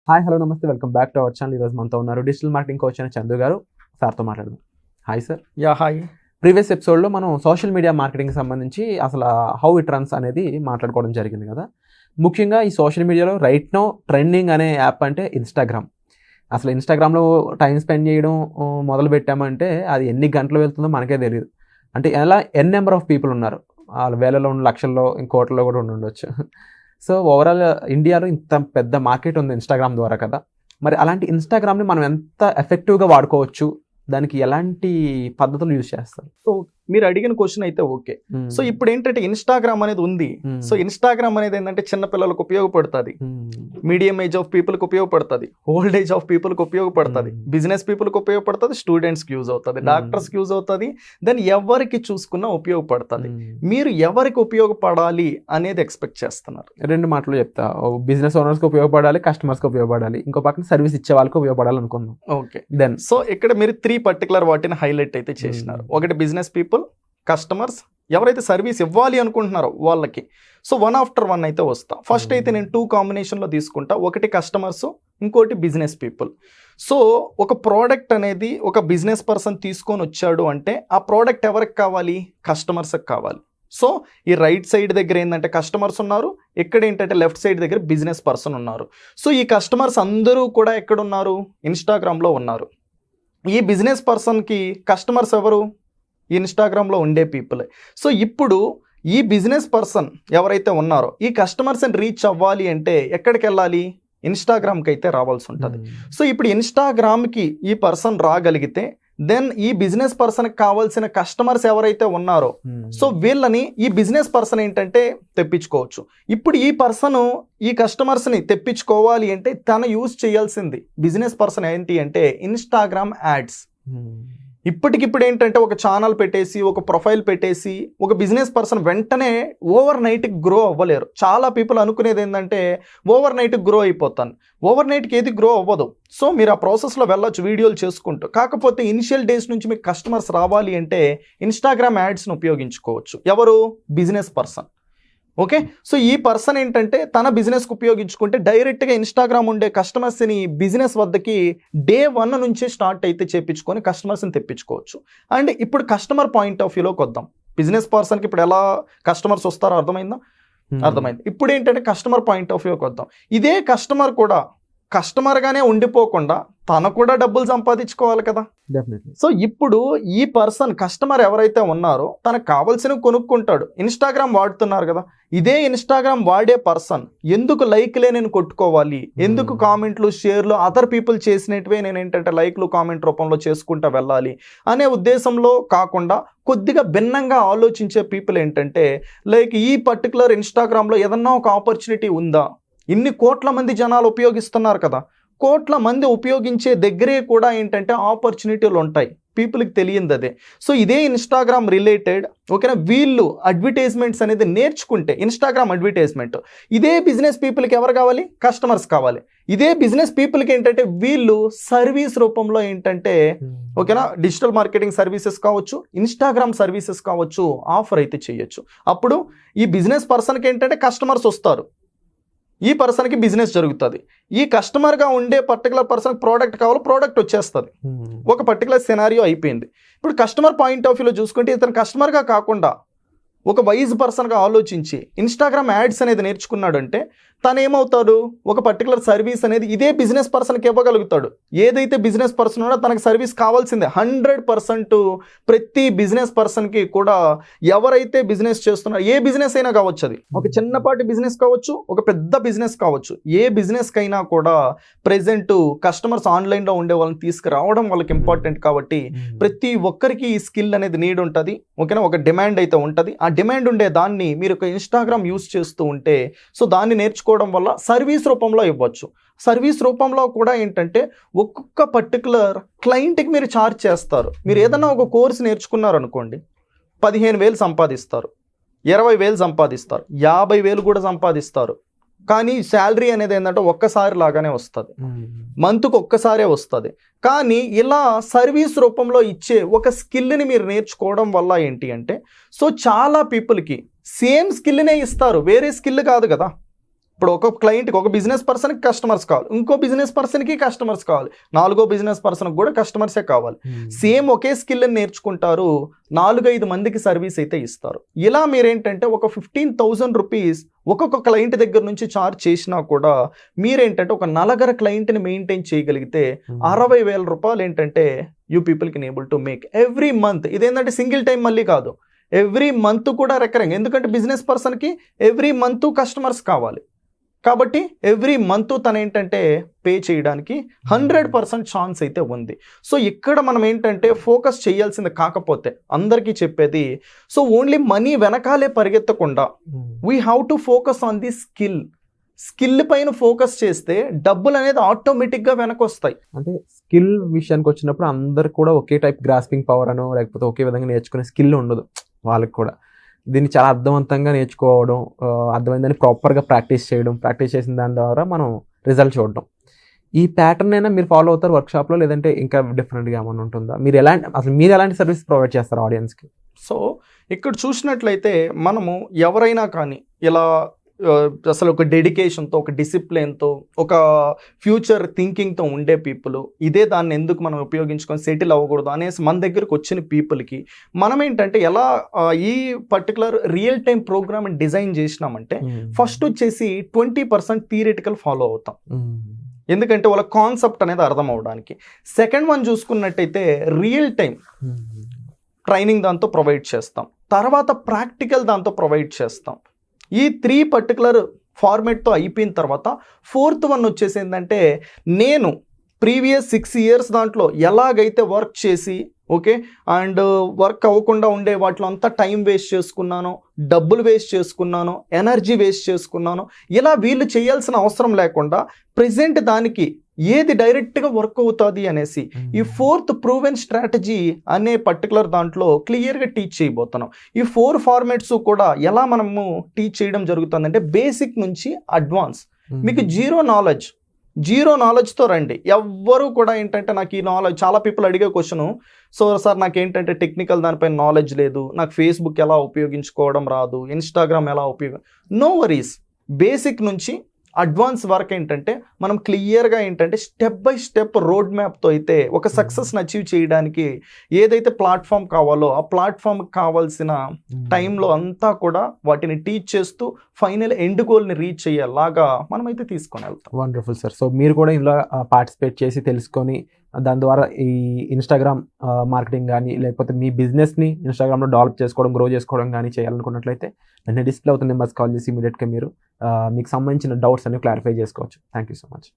Hi hello నమస్తే welcome back to our channel. ఈరోజు మనతో ఉన్నారు డిజిటల్ మార్కెటింగ్ కోచ్ అయిన చందు గారు. సార్తో మాట్లాడదాం. Hi sir. హాయ్. ప్రీవియస్ ఎపిసోడ్లో మనం సోషల్ మీడియా మార్కెటింగ్కి సంబంధించి అసలు హౌ ఇట్ రన్స్ అనేది మాట్లాడుకోవడం జరిగింది కదా. ముఖ్యంగా ఈ సోషల్ మీడియాలో రైట్ నో ట్రెండింగ్ అనే యాప్ అంటే ఇన్స్టాగ్రామ్. అసలు ఇన్స్టాగ్రామ్లో టైం స్పెండ్ చేయడం మొదలు పెట్టామంటే అది ఎన్ని గంటలు వెళ్తుందో మనకే తెలియదు. అంటే ఎలా నెంబర్ ఆఫ్ పీపుల్ ఉన్నారు, వాళ్ళ వేలలో లక్షల్లో ఇంకోట్లలో కూడా ఉండొచ్చు. సో ఓవరాల్ ఇండియాలో ఇంత పెద్ద మార్కెట్ ఉంది ఇన్స్టాగ్రామ్ ద్వారా కదా. మరి అలాంటి ఇన్స్టాగ్రామ్ని మనం ఎంత ఎఫెక్టివ్గా వాడుకోవచ్చు, దానికి ఎలాంటి పద్ధతులు యూజ్ చేస్తారు? సో మీరు అడిగిన క్వశ్చన్ అయితే ఓకే. సో ఇప్పుడు ఏంటంటే ఇన్స్టాగ్రామ్ అనేది ఉంది. సో ఇన్స్టాగ్రామ్ అనేది ఏంటంటే చిన్న పిల్లలకు ఉపయోగపడుతుంది, మీడియం ఏజ్ ఆఫ్ పీపుల్కి ఉపయోగపడుతుంది, ఓల్డ్ ఏజ్ ఆఫ్ పీపుల్కి ఉపయోగపడుతుంది, బిజినెస్ పీపుల్కి ఉపయోగపడుతుంది, స్టూడెంట్స్కి యూజ్ అవుతుంది, డాక్టర్స్కి యూజ్ అవుతుంది, దెన్ ఎవరికి చూసుకున్నా ఉపయోగపడుతుంది. మీరు ఎవరికి ఉపయోగపడాలి అనేది ఎక్స్పెక్ట్ చేస్తున్నారు? రెండు మాటలు చెప్తా. బిజినెస్ ఓనర్స్కి ఉపయోగపడాలి, కస్టమర్స్కి ఉపయోగపడాలి, ఇంకో పక్కన సర్వీస్ ఇచ్చే వాళ్ళకి ఉపయోగపడాలి అనుకుందాం. ఓకే. దెన్ సో ఇక్కడ మీరు 3 పర్టికులర్ వాటిని హైలైట్ అయితే చేసినారు. ఒకటి బిజినెస్ పీపుల్, కస్టమర్స్, ఎవరైతే సర్వీస్ ఇవ్వాలి అనుకుంటున్నారో వాళ్ళకి. సో వన్ ఆఫ్టర్ వన్ అయితే వస్తా. ఫస్ట్ అయితే నేను 2 కాంబినేషన్లో తీసుకుంటా. ఒకటి కస్టమర్స్, ఇంకోటి బిజినెస్ పీపుల్. సో ఒక ప్రోడక్ట్ అనేది ఒక బిజినెస్ పర్సన్ తీసుకొని వచ్చాడు అంటే ఆ ప్రోడక్ట్ ఎవరికి కావాలి? కస్టమర్స్కి కావాలి. సో ఈ రైట్ సైడ్ దగ్గర ఏంటంటే కస్టమర్స్ ఉన్నారు, ఇక్కడ ఏంటంటే లెఫ్ట్ సైడ్ దగ్గర బిజినెస్ పర్సన్ ఉన్నారు. సో ఈ కస్టమర్స్ అందరూ కూడా ఎక్కడ ఉన్నారు? ఇన్స్టాగ్రామ్లో ఉన్నారు. ఈ బిజినెస్ పర్సన్కి కస్టమర్స్ ఎవరు? ఇన్స్టాగ్రామ్లో ఉండే పీపులే. సో ఇప్పుడు ఈ బిజినెస్ పర్సన్ ఎవరైతే ఉన్నారో ఈ కస్టమర్స్ని రీచ్ అవ్వాలి అంటే ఎక్కడికి వెళ్ళాలి? ఇన్స్టాగ్రామ్కి అయితే రావాల్సి ఉంటుంది. సో ఇప్పుడు ఇన్స్టాగ్రామ్కి ఈ పర్సన్ రాగలిగితే దెన్ ఈ బిజినెస్ పర్సన్కి కావాల్సిన కస్టమర్స్ ఎవరైతే ఉన్నారో సో వీళ్ళని ఈ బిజినెస్ పర్సన్ ఏంటంటే తెప్పించుకోవచ్చు. ఇప్పుడు ఈ పర్సన్ ఈ కస్టమర్స్ని తెప్పించుకోవాలి అంటే తను యూజ్ చేయాల్సింది బిజినెస్ పర్సన్ ఏంటి అంటే ఇన్స్టాగ్రామ్ యాడ్స్. ఇప్పటికిప్పుడు ఏంటంటే ఒక ఛానల్ పెట్టేసి ఒక ప్రొఫైల్ పెట్టేసి ఒక బిజినెస్ పర్సన్ వెంటనే ఓవర్ నైట్కి గ్రో అవ్వలేరు. చాలా పీపుల్ అనుకునేది ఏంటంటే ఓవర్ నైట్కి గ్రో అయిపోతాను. ఓవర్ నైట్కి ఏది గ్రో అవ్వదు. సో మీరు ఆ ప్రాసెస్లో వెళ్ళొచ్చు వీడియోలు చేసుకుంటూ. కాకపోతే ఇనిషియల్ డేస్ నుంచి మీకు కస్టమర్స్ రావాలి అంటే ఇన్స్టాగ్రామ్ యాడ్స్ని ఉపయోగించుకోవచ్చు. ఎవరు? Business person. ఓకే. సో ఈ పర్సన్ ఏంటంటే తన బిజినెస్కి ఉపయోగించుకుంటే డైరెక్ట్గా ఇన్స్టాగ్రామ్ ఉండే కస్టమర్స్ని బిజినెస్ వద్దకి డే 1 నుంచే స్టార్ట్ అయితే చేయించుకొని కస్టమర్స్ని తెప్పించుకోవచ్చు. అండ్ ఇప్పుడు కస్టమర్ పాయింట్ ఆఫ్ వ్యూలోకి వద్దాం. బిజినెస్ పర్సన్కి ఇప్పుడు ఎలా కస్టమర్స్ వస్తారో అర్థమైందా? అర్థమైంది. ఇప్పుడు ఏంటంటే కస్టమర్ పాయింట్ ఆఫ్ వ్యూకి వద్దాం. ఇదే కస్టమర్ కూడా కస్టమర్గానే ఉండిపోకుండా తను కూడా డబ్బులు సంపాదించుకోవాలి కదా. సో ఇప్పుడు ఈ పర్సన్ కస్టమర్ ఎవరైతే ఉన్నారో తనకు కావాల్సినవి కొనుక్కుంటాడు. ఇన్స్టాగ్రామ్ వాడుతున్నారు కదా, ఇదే ఇన్స్టాగ్రామ్ వాడే పర్సన్ ఎందుకు లైక్లే నేను కొట్టుకోవాలి, ఎందుకు కామెంట్లు షేర్లు అదర్ పీపుల్ చేసినట్టువే నేను ఏంటంటే లైక్లు కామెంట్ రూపంలో చేసుకుంటూ వెళ్ళాలి అనే ఉద్దేశంలో కాకుండా కొద్దిగా భిన్నంగా ఆలోచించే పీపుల్ ఏంటంటే లైక్ ఈ పర్టికులర్ ఇన్స్టాగ్రామ్లో ఏదన్నా ఒక ఆపర్చునిటీ ఉందా, ఇన్ని కోట్ల మంది జనాలు ఉపయోగిస్తున్నారు కదా, కోట్ల మంది ఉపయోగించే దగ్గరే కూడా ఏంటంటే ఆపర్చునిటీలు ఉంటాయి, పీపుల్కి తెలియంది అదే. సో ఇదే ఇన్స్టాగ్రామ్ రిలేటెడ్ ఓకేనా, వీళ్ళు అడ్వర్టైజ్మెంట్స్ అనేది నేర్చుకుంటే ఇన్స్టాగ్రామ్ అడ్వర్టైజ్మెంట్ ఇదే బిజినెస్ పీపుల్కి ఎవరు కావాలి? కస్టమర్స్ కావాలి. ఇదే బిజినెస్ పీపుల్కి ఏంటంటే వీళ్ళు సర్వీస్ రూపంలో ఏంటంటే ఓకేనా డిజిటల్ మార్కెటింగ్ సర్వీసెస్ కావచ్చు, ఇన్స్టాగ్రామ్ సర్వీసెస్ కావచ్చు ఆఫర్ అయితే చేయొచ్చు. అప్పుడు ఈ బిజినెస్ పర్సన్కి ఏంటంటే కస్టమర్స్ వస్తారు, ఈ పర్సన్కి బిజినెస్ జరుగుతుంది. ఈ కస్టమర్గా ఉండే పర్టికులర్ పర్సన్కి ప్రోడక్ట్ కావాలి, ప్రోడక్ట్ వచ్చేస్తుంది. ఒక పర్టికులర్ సినారియో అయిపోయింది. ఇప్పుడు కస్టమర్ పాయింట్ ఆఫ్ వ్యూలో చూసుకుంటే ఇతను కస్టమర్గా కాకుండా ఒక వైజ్ పర్సన్గా ఆలోచించి ఇన్స్టాగ్రామ్ యాడ్స్ అనేది నేర్చుకున్నాడంటే తను ఏమవుతాడు? ఒక పర్టికులర్ సర్వీస్ అనేది ఇదే బిజినెస్ పర్సన్కి ఇవ్వగలుగుతాడు. ఏదైతే బిజినెస్ పర్సన్ ఉన్నా తనకు సర్వీస్ కావాల్సిందే. 100% ప్రతి బిజినెస్ పర్సన్కి కూడా ఎవరైతే బిజినెస్ చేస్తున్నారో ఏ బిజినెస్ అయినా కావచ్చు, అది ఒక చిన్నపాటి బిజినెస్ కావచ్చు, ఒక పెద్ద బిజినెస్ కావచ్చు, ఏ బిజినెస్కి అయినా కూడా ప్రెజెంట్ కస్టమర్స్ ఆన్లైన్లో ఉండే వాళ్ళని తీసుకురావడం వాళ్ళకి ఇంపార్టెంట్. కాబట్టి ప్రతి ఒక్కరికి ఈ స్కిల్ అనేది నీడ్ ఉంటుంది ఓకేనా, ఒక డిమాండ్ అయితే ఉంటుంది. ఆ డిమాండ్ ఉండే దాన్ని మీరు ఒక ఇన్స్టాగ్రామ్ యూస్ చేస్తూ ఉంటే సో దాన్ని నేర్చుకోవడం వల్ల సర్వీస్ రూపంలో ఇవ్వచ్చు. సర్వీస్ రూపంలో కూడా ఏంటంటే ఒక్కొక్క పర్టికులర్ క్లయింట్కి మీరు ఛార్జ్ చేస్తారు. మీరు ఏదైనా ఒక కోర్స్ నేర్చుకున్నారు అనుకోండి, 15,000 సంపాదిస్తారు, 20,000 సంపాదిస్తారు, 50,000 కూడా సంపాదిస్తారు. కానీ శాలరీ అనేది ఏంటంటే ఒక్కసారి లాగానే వస్తుంది, మంత్కు ఒక్కసారే వస్తుంది. కానీ ఇలా సర్వీస్ రూపంలో ఇచ్చే ఒక స్కిల్ని మీరు నేర్చుకోవడం వల్ల ఏంటి అంటే సో చాలా పీపుల్కి సేమ్ స్కిల్నే ఇస్తారు, వేరే స్కిల్ కాదు కదా. ఇప్పుడు ఒక క్లయింట్కి ఒక బిజినెస్ పర్సన్కి కస్టమర్స్ కావాలి, ఇంకో బిజినెస్ పర్సన్కి కస్టమర్స్ కావాలి, 4వ బిజినెస్ పర్సన్కి కూడా కస్టమర్సే కావాలి. సేమ్ ఒకే స్కిల్ నేర్చుకుంటారు, 4-5 మందికి సర్వీస్ అయితే ఇస్తారు. ఇలా మీరేంటంటే ఒక 15,000 రూపీస్ ఒక్కొక్క క్లయింట్ దగ్గర నుంచి చార్జ్ చేసినా కూడా మీరేంటంటే ఒక 4 క్లయింట్ని మెయింటైన్ చేయగలిగితే 60,000 రూపాయలు ఏంటంటే you people can able to make every month. ఇదేంటంటే సింగిల్ టైం మళ్ళీ కాదు, ఎవ్రీ మంత్ కూడా రికరింగ్. ఎందుకంటే బిజినెస్ పర్సన్కి ఎవ్రీ మంత్ కస్టమర్స్ కావాలి కాబట్టి ఎవ్రీ మంత్ తను ఏంటంటే పే చేయడానికి 100% ఛాన్స్ అయితే ఉంది. సో ఇక్కడ మనం ఏంటంటే ఫోకస్ చేయాల్సింది, కాకపోతే అందరికీ చెప్పేది, సో ఓన్లీ మనీ వెనకాలే పరిగెత్తకుండా we have to focus on the skill పైన ఫోకస్ చేస్తే డబ్బులు అనేది ఆటోమేటిక్గా వెనకొస్తాయి. అంటే స్కిల్ విషయానికి వచ్చినప్పుడు అందరు కూడా ఒకే టైప్ గ్రాస్పింగ్ పవర్ అనో లేకపోతే ఒకే విధంగా నేర్చుకునే స్కిల్ ఉండదు వాళ్ళకి కూడా. దీన్ని చాలా అర్థవంతంగా నేర్చుకోవడం, అర్థమైందని ప్రాపర్గా ప్రాక్టీస్ చేయడం, ప్రాక్టీస్ చేసిన దాని ద్వారా మనం రిజల్ట్ చూడడం. ఈ ప్యాటర్న్ అయినా మీరు ఫాలో అవుతారు వర్క్షాప్లో, లేదంటే ఇంకా డిఫరెంట్గా ఏమైనా ఉంటుందా? మీరు ఎలాంటి సర్వీస్ ప్రొవైడ్ చేస్తారు ఆడియన్స్కి? సో ఇక్కడ చూసినట్లయితే మనము ఎవరైనా కానీ ఇలా అసలు ఒక డెడికేషన్తో, ఒక డిసిప్లిన్తో, ఒక ఫ్యూచర్ థింకింగ్తో ఉండే పీపుల్, ఇదే దాన్ని ఎందుకు మనం ఉపయోగించుకొని సెటిల్ అవ్వకూడదు అనేసి మన దగ్గరకు వచ్చిన పీపుల్కి మనం ఏంటంటే ఎలా ఈ particular real time program design చేసినామంటే ఫస్ట్ వచ్చేసి 20% థియరిటికల్ ఫాలో అవుతాం, ఎందుకంటే వాళ్ళ కాన్సెప్ట్ అనేది అర్థం అవడానికి. సెకండ్ వన్ చూసుకున్నట్టయితే రియల్ టైం ట్రైనింగ్ దాంతో ప్రొవైడ్ చేస్తాం, తర్వాత ప్రాక్టికల్ దాంతో ప్రొవైడ్ చేస్తాం. ఈ 3 పర్టికులర్ ఫార్మేట్తో అయిపోయిన తర్వాత 4th వన్ వచ్చేసి ఏంటంటే నేను ప్రీవియస్ 6 years దాంట్లో ఎలాగైతే వర్క్ చేసి ఓకే అండ్ వర్క్ అవ్వకుండా ఉండే వాటిలో అంతా టైం వేస్ట్ చేసుకున్నాను, డబ్బులు వేస్ట్ చేసుకున్నాను, ఎనర్జీ వేస్ట్ చేసుకున్నాను, ఇలా వీళ్ళు చేయాల్సిన అవసరం లేకుండా ప్రెజెంట్ దానికి ఏది డైరెక్ట్గా వర్క్ అవుతుంది అనేసి ఈ 4th ప్రూవెన్ స్ట్రాటజీ అనే పర్టికులర్ దాంట్లో క్లియర్గా టీచ్ చేయబోతున్నాం. ఈ 4 ఫార్మాట్స్ కూడా ఎలా మనము టీచ్ చేయడం జరుగుతుందంటే బేసిక్ నుంచి అడ్వాన్స్, మీకు జీరో నాలెడ్జ్తో రండి. ఎవ్వరూ కూడా ఏంటంటే నాకు ఈ నాలెడ్జ్, చాలా పీపుల్ అడిగే క్వశ్చను, సో సార్ నాకు ఏంటంటే టెక్నికల్ దానిపైన నాలెడ్జ్ లేదు, నాకు ఫేస్బుక్ ఎలా ఉపయోగించుకోవడం రాదు, ఇన్స్టాగ్రామ్ ఎలా నో వరీస్. బేసిక్ నుంచి అడ్వాన్స్ వరకు ఏంటంటే మనం క్లియర్గా ఏంటంటే స్టెప్ బై స్టెప్ రోడ్ మ్యాప్తో అయితే ఒక సక్సెస్ని అచీవ్ చేయడానికి ఏదైతే ప్లాట్ఫామ్ కావాలో ఆ ప్లాట్ఫామ్కి కావాల్సిన టైంలో అంతా కూడా వాటిని టీచ్ చేస్తూ ఫైనల్ ఎండ్ గోల్ని రీచ్ అయ్యేలాగా మనమైతే తీసుకొని వెళ్తాం. Wonderful sir. సో మీరు కూడా ఇందులో పార్టిసిపేట్ చేసి తెలుసుకొని దాని ద్వారా ఈ ఇన్స్టాగ్రామ్ మార్కెటింగ్ కానీ లేకపోతే మీ బిజినెస్ని ఇన్స్టాగ్రామ్లో డెవలప్ చేసుకోవడం, గ్రో చేసుకోవడం కానీ చేయాలనుకున్నట్లయితే వెంటనే డిస్ప్లే అవుతున్న నెంబర్స్ కాల్ చేసి ఇమీడియట్గా మీరు మీకు సంబంధించిన డౌట్స్ అన్ని క్లారిఫై చేసుకోవచ్చు. Thank you so much.